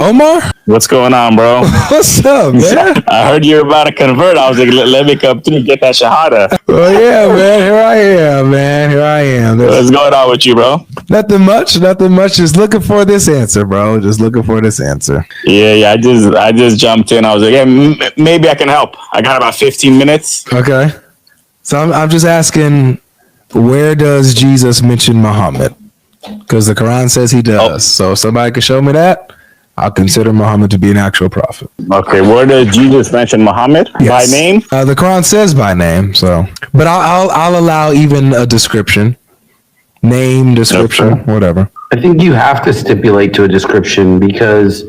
Omar? What's going on, bro? What's up, man? I heard you're about to convert. I was like, let me come through and get that shahada. Well, yeah, man. Here I am, man. Here I am. What's going on with you, bro? Nothing much. Nothing much. Just looking for this answer, bro. Just looking for this answer. Yeah. I just jumped in. I was like, yeah, maybe I can help. I got about 15 minutes. Okay. So I'm just asking, where does Jesus mention Muhammad? Because the Quran says he does. So if somebody can show me that, I'll consider Muhammad to be an actual prophet. Okay, where does Jesus mention Muhammad? Yes. By name? The Quran says by name. So, but I'll allow even a description, name, description, whatever. I think you have to stipulate to a description because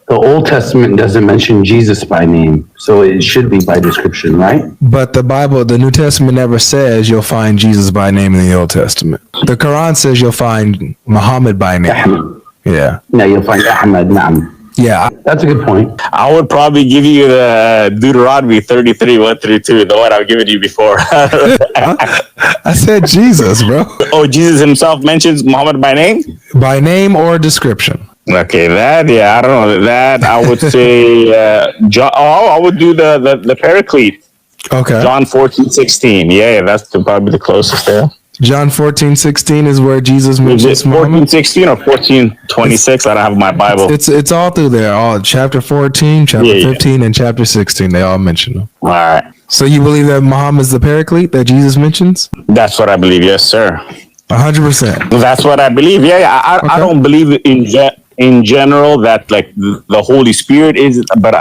the Old Testament doesn't mention Jesus by name, so it should be by description, right? But the Bible, the New Testament never says you'll find Jesus by name in the Old Testament. The Quran says you'll find Muhammad by name. Ahmed. Yeah. No, you'll find Ahmed. Naam. Yeah. That's a good point. I would probably give you the Deuteronomy 33, 1 through 2, the one I've given you before. I said Jesus, bro. Oh, Jesus himself mentions Muhammad by name? By name or description. Okay, I don't know. That, I would say, John, I would do the paraclete. Okay. John 14:16. Yeah, that's probably the closest there. John 14:16 is where Jesus mentions Muhammad. 14:16 or 14:26? I don't have my Bible. It's all through there. All chapter 14, chapter 15, and chapter 16. They all mention them. All right. So you believe that Muhammad is the paraclete that Jesus mentions? That's what I believe. Yes, sir. 100%. That's what I believe. Yeah. I don't believe in general that like the Holy Spirit is, but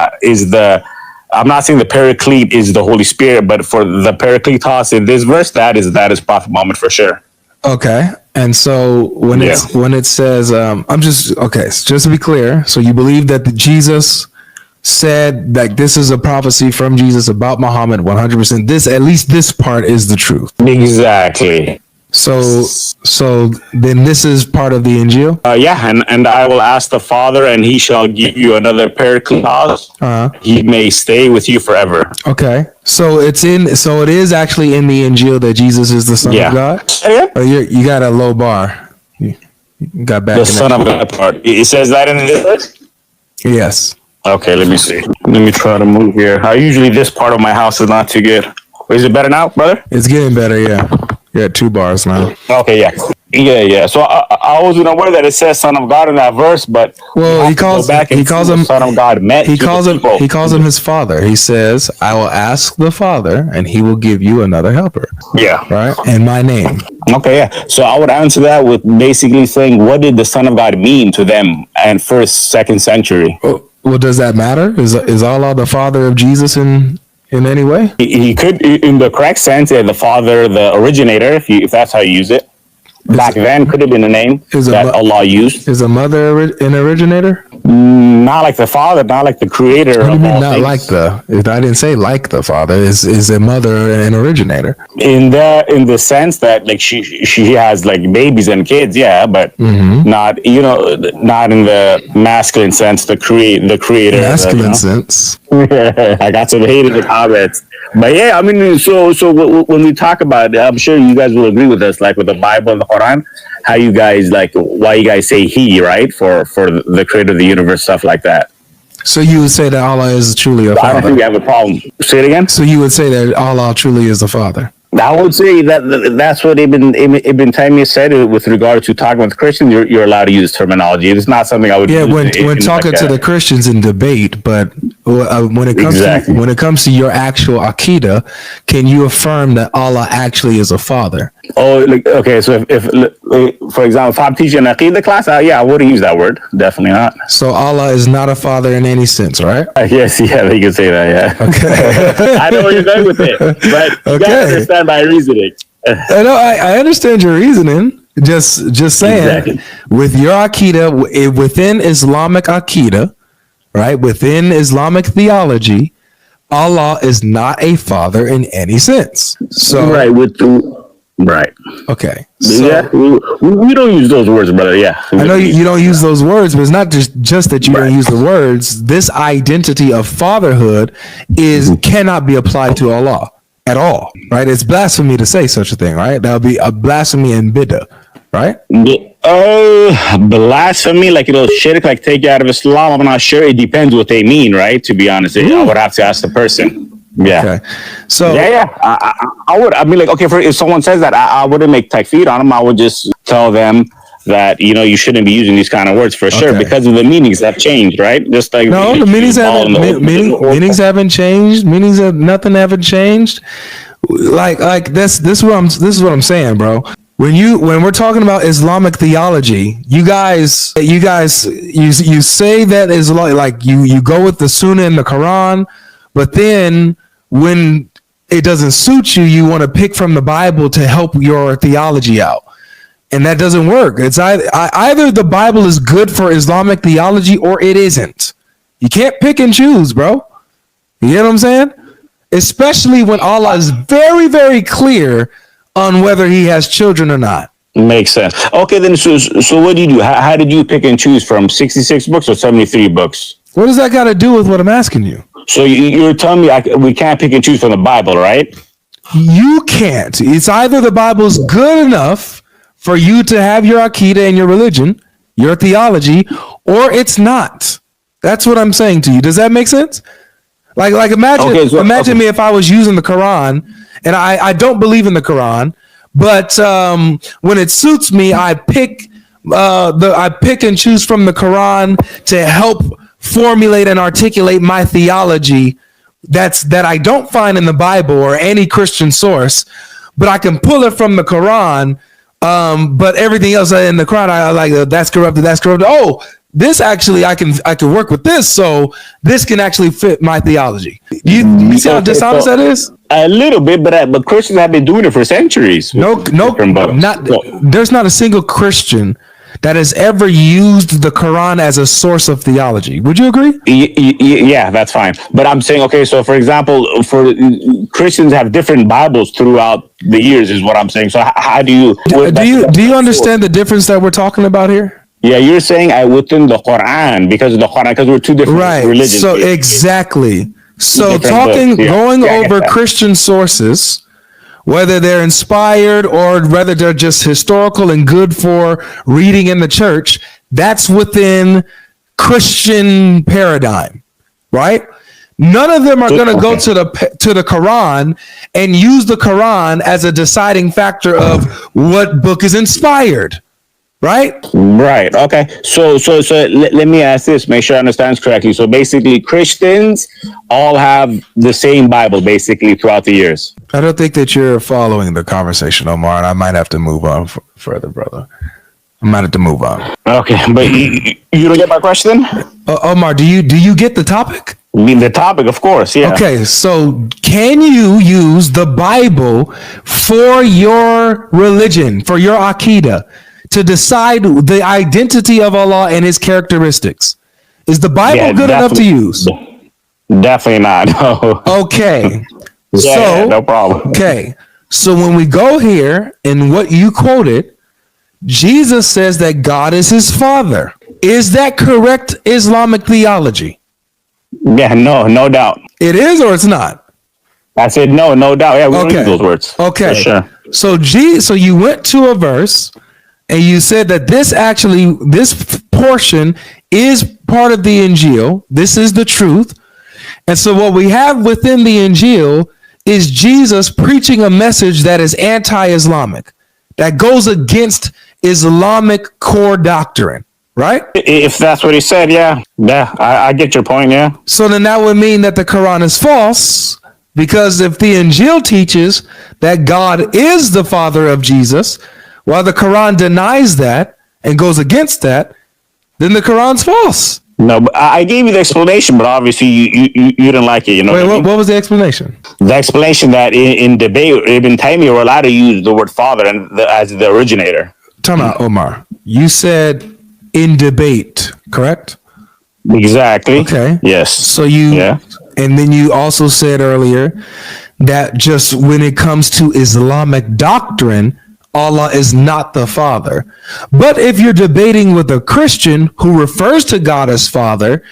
I'm not saying the paraclete is the Holy Spirit, but for the paracletos in this verse, that is Prophet Muhammad for sure. Okay. And so when it says, so just to be clear, so you believe that Jesus said that this is a prophecy from Jesus about Muhammad 100%. At least this part is the truth. Exactly. So then this is part of the Injil? And I will ask the Father, and he shall give you another paracletos. He may stay with you forever. Okay. So it is actually in the Injil that Jesus is the Son of God? Yeah. Oh, you got a low bar. You got back. The Son of God part. It says that in this verse? Yes. Okay, let me see. Let me try to move here. Usually this part of my house is not too good. Is it better now, brother? It's getting better, yeah. You got 2 bars now. Okay, yeah. So I wasn't aware that it says Son of God in that verse, but he calls him Son of God. He calls him his Father. He says, "I will ask the Father, and He will give you another helper." Yeah. Right. In my name. Okay, yeah. So I would answer that with basically saying, what did the Son of God mean to them in 1st, 2nd century? Well, does that matter? Is Allah the Father of Jesus in any way? He could, in the correct sense, the Father, the originator, if that's how you use it. Back then, could have been a name that Allah used. Is a mother an originator? Not like the Father, not like the creator. What do you mean not like I didn't say like the Father. Is a mother an originator? In the sense that like she has like babies and kids, yeah, but not not in the masculine sense, the creator. Masculine sense. I got some hate in the comments. But yeah, I mean, so when we talk about it, I'm sure you guys will agree with us, like with the Bible and the Quran, how you guys why you guys say He, right, for the creator of the universe, stuff like that. So you would say that Allah is truly a Father? I don't think we have a problem. Say it again. So you would say that Allah truly is the Father? I would say that's what Ibn Taymiyyah said with regard to talking with Christians. You're allowed to use terminology. It's not something I would. Yeah, when talking to the Christians in debate, but when it comes to your actual Aqidah, can you affirm that Allah actually is a Father? Oh, okay. So if for example, if I'm teaching an Aqidah class, I wouldn't use that word. Definitely not. So Allah is not a father in any sense, right? Yes, yeah, they can say that. Yeah. Okay. I know where you're going with it, but you gotta understand my reasoning. I understand your reasoning. Just saying, with your Aqidah, within Islamic Aqidah, right? Within Islamic theology, Allah is not a father in any sense. So right. Okay. So, we don't use those words, brother. Yeah. I know you don't use those words, but it's not just that you don't use the words. This identity of fatherhood cannot be applied to Allah at all, right? It's blasphemy to say such a thing, right? That would be a blasphemy and bid'ah. right? Blasphemy, like shirk, like take you out of Islam. I'm not sure. It depends what they mean, right? To be honest, I would have to ask the person. Yeah. Okay. So I would. I mean, like, okay, if someone says that, I wouldn't make takfir on them. I would just tell them that you shouldn't be using these kind of words for sure, because of the meanings have changed, right? Just like no, the meanings haven't changed. Nothing haven't changed. Like this is what I'm saying, bro. When we're talking about Islamic theology, you say that is like you go with the Sunnah and the Quran, but then when it doesn't suit you, you want to pick from the Bible to help your theology out. And that doesn't work. It's either the Bible is good for Islamic theology or it isn't. You can't pick and choose, bro. You get what I'm saying? Especially when Allah is very, very clear on whether he has children or not. Makes sense. Okay, then so what do you do? How did you pick and choose from 66 books or 73 books? What does that got to do with what I'm asking you? So you're telling me we can't pick and choose from the Bible, right? You can't. It's either the Bible's good enough for you to have your Aqidah and your religion, your theology, or it's not. That's what I'm saying to you. Does that make sense? Like imagine me if I was using the Quran, and I don't believe in the Quran, but when it suits me, I pick and choose from the Quran to help formulate and articulate my theology that I don't find in the Bible or any Christian source, but I can pull it from the Quran. But everything else in the Quran, I like that's corrupted. Oh, this actually I can work with this, so this can actually fit my theology. You see how dishonest that is? A little bit, but Christians have been doing it for centuries. There's not a single Christian that has ever used the Quran as a source of theology. Would you agree? Yeah, that's fine. But I'm saying, okay, so for example, for Christians have different Bibles throughout the years, is what I'm saying. So how do you do you understand the difference that we're talking about here? Yeah, you're saying within the Quran because we're two different religions. So exactly. So going over Christian sources, whether they're inspired or whether they're just historical and good for reading in the church, that's within Christian paradigm, right? None of them are going to go to the Quran and use the Quran as a deciding factor of what book is inspired. Right. Okay. So let me ask this, make sure I understand this correctly. So basically Christians all have the same Bible basically throughout the years. I don't think that you're following the conversation, Omar, and I might have to move on further, brother. I might have to move on. Okay, but you don't get my question? Omar, do you get the topic? I mean, the topic, of course, yeah. Okay, so can you use the Bible for your religion, for your Aqidah, to decide the identity of Allah and his characteristics? Is the Bible good enough to use? Definitely not. No. Okay. No problem. Okay. So when we go here in what you quoted, Jesus says that God is his father. Is that correct Islamic theology? Yeah, no doubt. It is or it's not? I said no doubt. Yeah, we don't use those words. Okay. For sure. So you went to a verse and you said that this portion is part of the Injil. This is the truth. And so what we have within the Injil is Jesus preaching a message that is anti-Islamic, that goes against Islamic core doctrine, right? If that's what he said, yeah, I get your point, yeah. So then that would mean that the Quran is false, because if the Injil teaches that God is the father of Jesus, while the Quran denies that and goes against that, then the Quran's false. No, but I gave you the explanation, but obviously you didn't like it. You know. Wait, what was the explanation? The explanation that in debate, Ibn Taymiyyah were allowed to use the word father as the originator. Time out, Omar. You said in debate, correct? Exactly. Okay. Yes. So and then you also said earlier that just when it comes to Islamic doctrine, Allah is not the father. But if you're debating with a Christian who refers to God as father,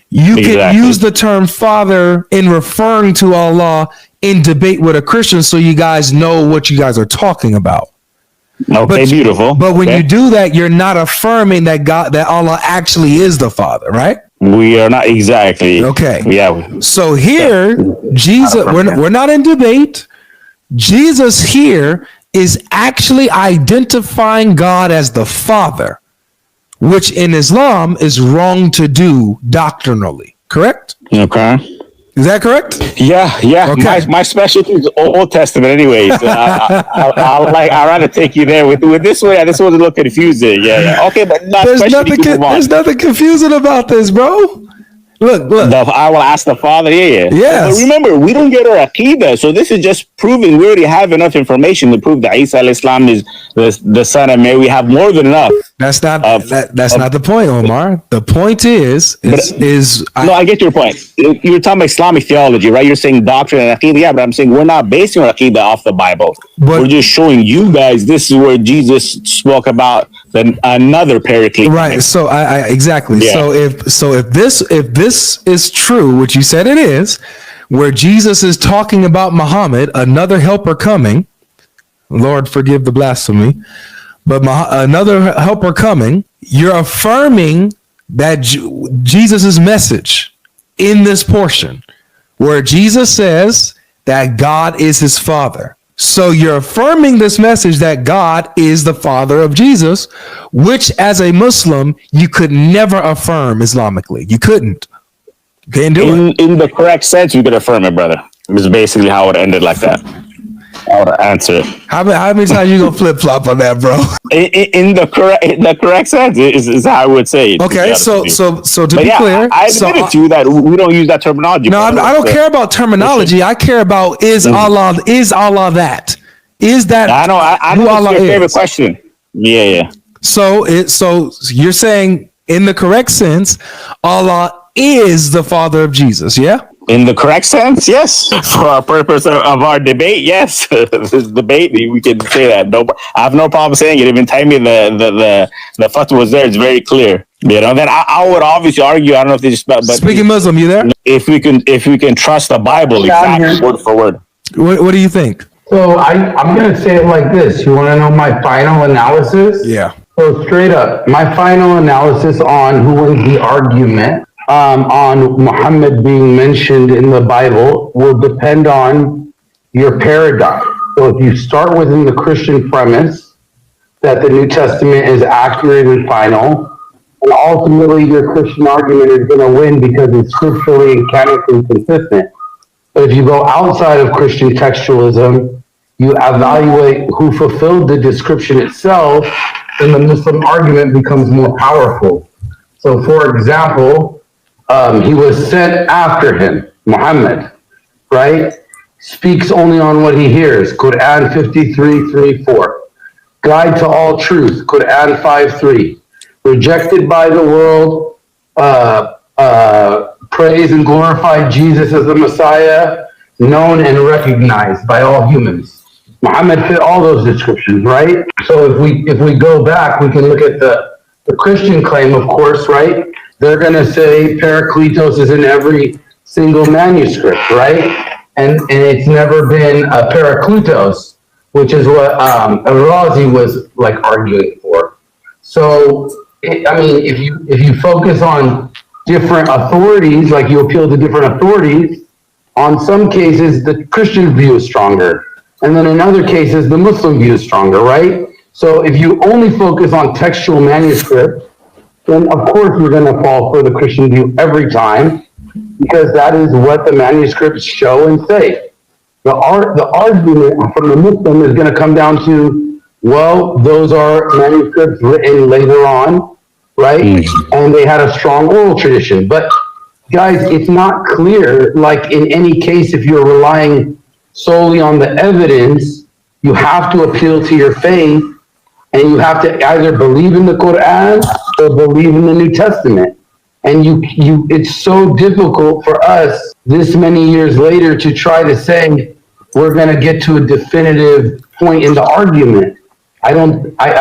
you can use the term father in referring to Allah in debate with a Christian, so you guys know what you guys are talking about. Okay, beautiful. But when okay. you do that, you're not affirming that Allah actually is the Father, right? We are not exactly. Okay. Yeah. So here, Jesus, we're not in debate. Jesus here is actually identifying God as the Father, which in Islam is wrong to do doctrinally. Correct? Okay. Is that correct? Yeah. Okay. My specialty is Old Testament, anyways. I rather take you there with this way. This was a little confusing. Yeah. Okay, but There's nothing confusing about this, bro. Look. I will ask the Father. Yeah. Yes. But remember, we don't get our Aqidah, so this is just proving we already have enough information to prove that Isa al-Islam is the son of Mary. We have more than enough. That's not the point, Omar. The point is I get your point. You're talking about Islamic theology, right? You're saying doctrine and Aqidah. Yeah, but I'm saying we're not basing our Aqidah off the Bible. We're just showing you guys this is where Jesus spoke about another paraclete. Right. So I exactly. Yeah. If this is true, which you said it is, where Jesus is talking about Muhammad, another helper coming, Lord forgive the blasphemy, but another helper coming, you're affirming that Jesus's message in this portion where Jesus says that God is his Father. So you're affirming this message that God is the Father of Jesus, which as a Muslim, you could never affirm Islamically. You couldn't. You can't do it. In the correct sense, you could affirm it, brother. It's basically how it ended like that. I would answer it. How many times you gonna flip flop on that, bro? In the correct sense is how I would say it. Okay, so to be clear, I admitted to you that we don't use that terminology. No, I don't care about terminology. I care about is Allah that? Is that I know who Allah your favorite is? question. Yeah. So you're saying in the correct sense, Allah is the Father of Jesus, yeah? In the correct sense, yes. For our purpose of our debate, yes. This debate, we can say that. No, I have no problem saying it. Even time me the fatwa was there. It's very clear. You know. Then I would obviously argue. I don't know if they just. But Speaking Muslim, you there? If we can trust the Bible exactly word for word. What do you think? So I'm going to say it like this. You want to know my final analysis? Yeah. So straight up, my final analysis on who wins the argument on Muhammad being mentioned in the Bible will depend on your paradigm. So if you start within the Christian premise that the New Testament is accurate and final, and ultimately your Christian argument is going to win because it's scripturally and canonically consistent. But if you go outside of Christian textualism, you evaluate who fulfilled the description itself, then the Muslim argument becomes more powerful. So for example, he was sent after him, Muhammad, right? Speaks only on what he hears, Quran 53:3-4. Guide to all truth, Quran 5:3. Rejected by the world, praise and glorify Jesus as the Messiah, known and recognized by all humans. Muhammad fit all those descriptions, right? So if we go back, we can look at the Christian claim, of course, right? They're going to say Parakletos is in every single manuscript, right? And it's never been a Parakletos, which is what Razi was like arguing for. So, if you focus on different authorities, like you appeal to different authorities, on some cases the Christian view is stronger, and then in other cases the Muslim view is stronger, right? So if you only focus on textual manuscript, then of course you're going to fall for the Christian view every time, because that is what the manuscripts show and say. The argument from the Muslim is going to come down to, well, those are manuscripts written later on, right? And they had a strong oral tradition. But guys, it's not clear, like in any case, if you're relying solely on the evidence, you have to appeal to your faith, and you have to either believe in the Quran or believe in the New Testament. And it's so difficult for us this many years later to try to say we're going to get to a definitive point in the argument. I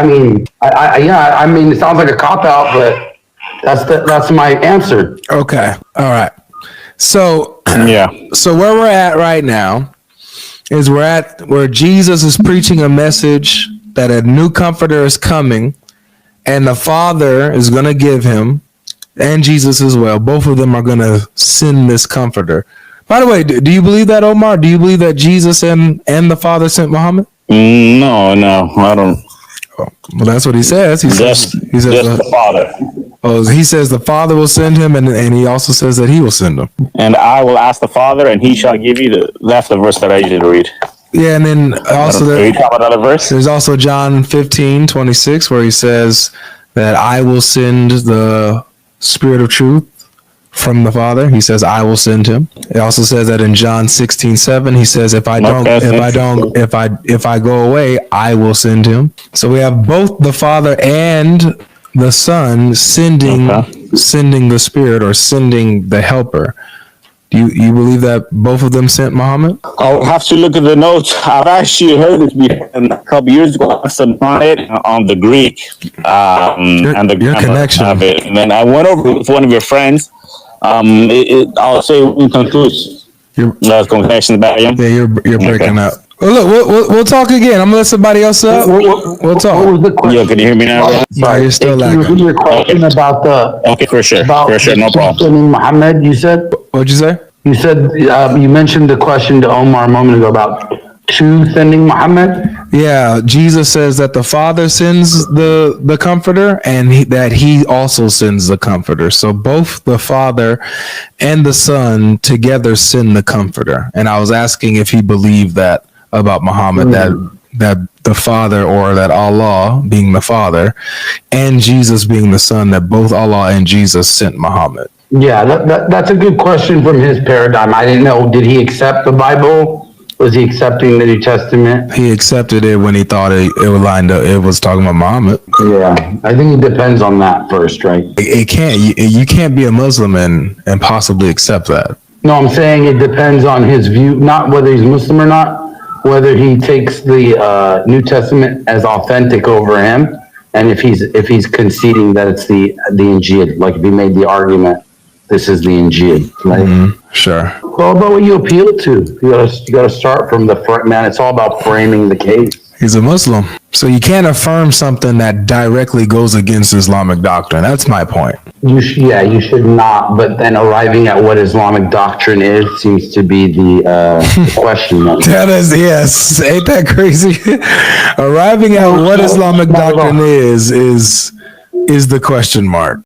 mean, it sounds like a cop-out, but that's my answer. Okay. All right. So, yeah. So where we're at right now is where Jesus is preaching a message that a new comforter is coming, and the Father is going to give him, and Jesus as well. Both of them are going to send this comforter. By the way, do you believe that, Omar? Do you believe that Jesus and the Father sent Muhammad? No, I don't. Oh, well, that's what he says. He says the Father. Oh, he says the Father will send him, and he also says that he will send him. And I will ask the Father, and he shall give you that's the verse that I usually read. Yeah, and then also another verse? There's also John 15:26, where he says that I will send the Spirit of truth from the Father. He says I will send him. It also says that in John 16:7, he says if I go away, I will send him. So we have both the Father and the Son sending the Spirit, or sending the Helper. Do you believe that both of them sent Muhammad? I'll have to look at the notes. I've actually heard this before a couple years ago. Some on it on the Greek and the connection of it. And then I went over with one of your friends. I'll say inconclusive. Connection back in. Yeah, you're breaking up. Well, look, we'll talk again. I'm gonna let somebody else up. We'll talk. What was the question? Yeah, can you hear me now? No, you're still lagging. Your question about for sure, no problem. Sending Muhammad, you said? What'd you say? You said you mentioned the question to Omar a moment ago about two sending Muhammad. Yeah, Jesus says that the Father sends the Comforter, and that he also sends the Comforter. So both the Father and the Son together send the Comforter. And I was asking if he believed that about Muhammad, that the Father, or that Allah being the Father and Jesus being the Son, that both Allah and Jesus sent Muhammad. Yeah, that's a good question from his paradigm. I didn't know. Did he accept the Bible? Was he accepting the New Testament? He accepted it when he thought it lined up. It was talking about Muhammad. Yeah, I think it depends on that first, right? It can't. You can't be a Muslim and possibly accept that. No, I'm saying it depends on his view, not whether he's Muslim or not, whether he takes the New Testament as authentic over him, and if he's conceding that it's the Injil, like if he made the argument, this is the Injil, right? Mm-hmm. Sure. Well, about what you appeal to. You gotta start from the front, man. It's all about framing the case. He's a Muslim, so you can't affirm something that directly goes against Islamic doctrine. That's my point. You should not. But then arriving at what Islamic doctrine is seems to be the question. That is, yes. Ain't that crazy? Arriving at what Islamic doctrine is the question mark.